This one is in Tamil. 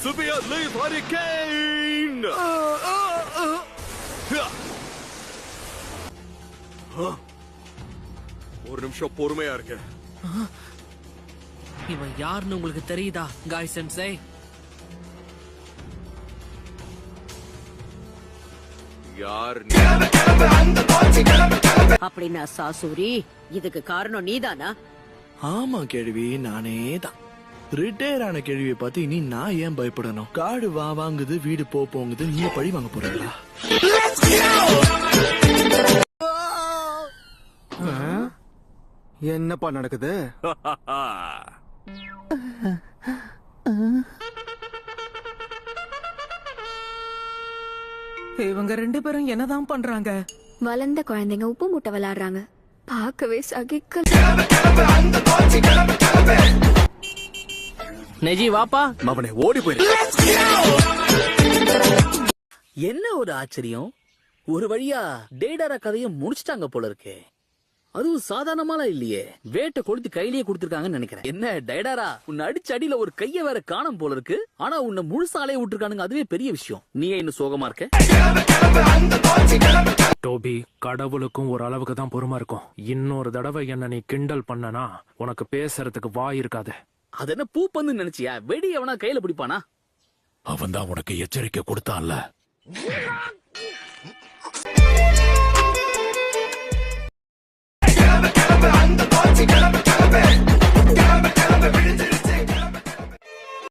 Severe Leaf Hurricane! ஒரு நிமிஷம் பொறுமையா இருக்க. இவன் யாருன்னு உங்களுக்கு தெரியுதா காய் சென்சே? யார் அப்படின்னா சாசூரி, இதுக்கு காரணம் நீதானா? ஆமா கேள்வி, நானே தான். ரிட்டையர் ஆன கேள்வியை பார்த்து இனி நான் ஏன் பயப்படணும்? காடு வாங்குது, வீடு போங்குது, நீங்க பழி வாங்க போறீங்களா? என்னப்பா நடக்குது? இவங்க ரெண்டு பேரும் என்னதான் பண்றாங்க? வளர்ந்த குழந்தைங்க உப்பு மூட்டை விளையாடுறாங்க. பார்க்கவே சகிக்கல. நெஜி வாப்பா. அவனை ஓடி போயிரு. என்ன ஒரு ஆச்சரியம், ஒரு வழியா டேடாரா கதையை முடிச்சிட்டாங்க போல இருக்கே. அதுவும் சாதாரணமாலாம் இல்லையே, வேட்டை கொளுத்தி கையிலேயே கொடுத்திருக்காங்கன்னு நினைக்கிறேன். என்ன டேடாரா, உன்னை அடிச்ச அடியில ஒரு கைய வேற காணோம் போல இருக்கு. ஆனா உன்னை முழுசாலே விட்டுருக்கானுங்க, அதுவே பெரிய விஷயம். நீ இன்னும் சோகமா இருக்க? டோபி, கடவுளுக்கும் ஒரு அளவுக்கு தான் பொறுமை இருக்கும். இன்னொரு தடவை என்ன நீ கிண்டல் பண்ணனா உனக்கு பேசுறதுக்கு வாய் இருக்காது. அது என்ன பூ பந்து நினைச்சியா? வெடி அவனா கையில பிடிப்பானா? அவன் தான் உனக்கு எச்சரிக்கை கொடுத்தான்ல. அந்த